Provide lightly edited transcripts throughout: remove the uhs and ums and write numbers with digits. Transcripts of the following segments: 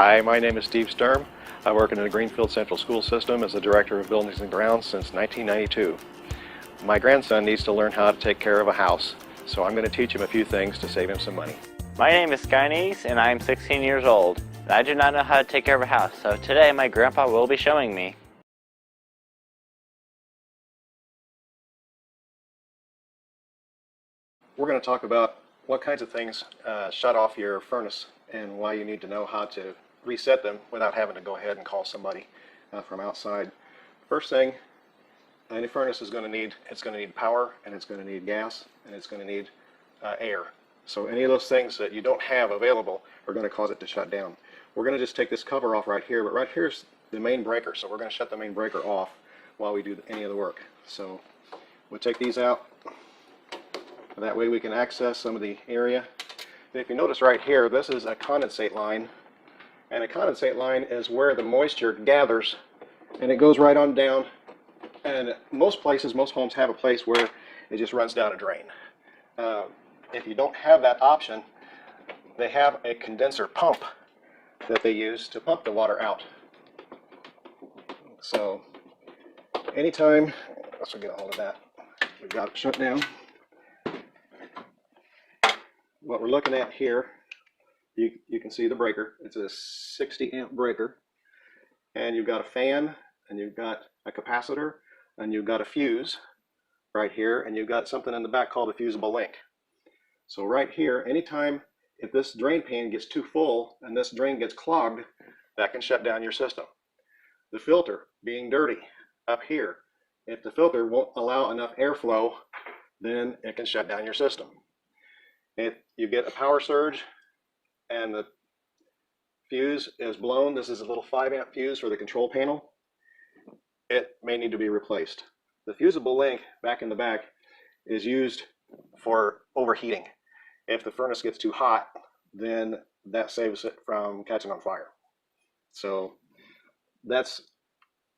Hi, my name is Steve Sturm. I work in the Greenfield Central School System as the Director of Buildings and Grounds since 1992. My grandson needs to learn how to take care of a house, so I'm going to teach him a few things to save him some money. My name is Skynese and I am 16 years old. I do not know how to take care of a house, so today my grandpa will be showing me. We're going to talk about what kinds of things shut off your furnace and why you need to know how to reset them without having to go ahead and call somebody from outside. First thing, any furnace is going to need, power, and it's going to need gas, and it's going to need air. So any of those things that you don't have available are going to cause it to shut down. We're going to just take this cover off right here, but right here's the main breaker, so we're going to shut the main breaker off while we do any of the work. So we'll take these out. That way we can access some of the area. And if you notice right here, this is a condensate line, and a condensate line is where the moisture gathers and it goes right on down, and most places, most homes have a place where it just runs down a drain. If you don't have that option, they have a condenser pump that they use to pump the water out. So anytime, let's get a hold of that, we've got it shut down. What we're looking at here, you can see the breaker. It's a 60 amp breaker, and you've got a fan, and you've got a capacitor, and you've got a fuse right here, and you've got something in the back called a fusible link. So right here, anytime if this drain pan gets too full and this drain gets clogged, that can shut down your system. The filter being dirty up here, if the filter won't allow enough airflow, then it can shut down your system. If you get a power surge and the fuse is blown, this is a little 5 amp fuse for the control panel, it may need to be replaced. The fusible link back in the back is used for overheating. If the furnace gets too hot, then that saves it from catching on fire. So that's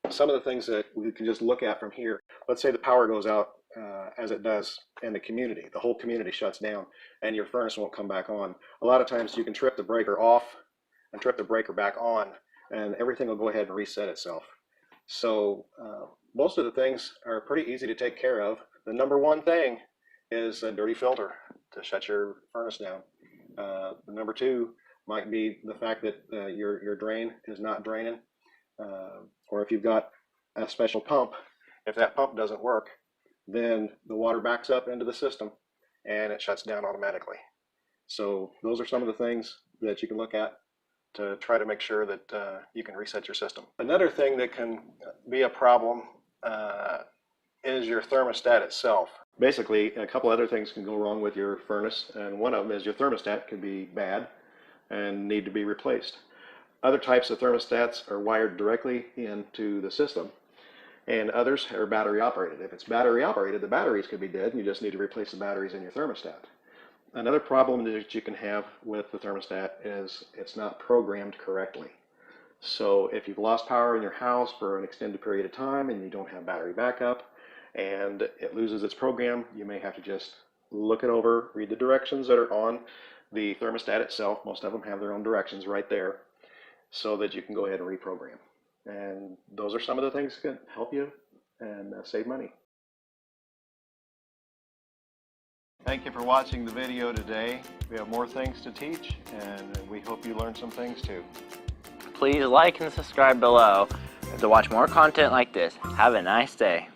some of the things that we can just look at from here. Let's say the power goes out as it does in the community. The whole community shuts down and your furnace won't come back on. A lot of times you can trip the breaker off and trip the breaker back on, and everything will go ahead and reset itself. So most of the things are pretty easy to take care of. The number one thing is a dirty filter to shut your furnace down. The number two might be the fact that your drain is not draining, or if you've got a special pump, if that pump doesn't work, then the water backs up into the system and it shuts down automatically. So those are some of the things that you can look at to try to make sure that you can reset your system. Another thing that can be a problem is your thermostat itself. Basically, a couple other things can go wrong with your furnace, and one of them is your thermostat can be bad and need to be replaced. Other types of thermostats are wired directly into the system, and others are battery operated. If it's battery operated, the batteries could be dead and you just need to replace the batteries in your thermostat. Another problem that you can have with the thermostat is it's not programmed correctly. So if you've lost power in your house for an extended period of time and you don't have battery backup and it loses its program, you may have to just look it over, read the directions that are on the thermostat itself. Most of them have their own directions right there, so that you can go ahead and reprogram. And those are some of the things that can help you and save money. Thank you for watching the video today. We have more things to teach, and we hope you learned some things too. Please like and subscribe below to watch more content like this. Have a nice day.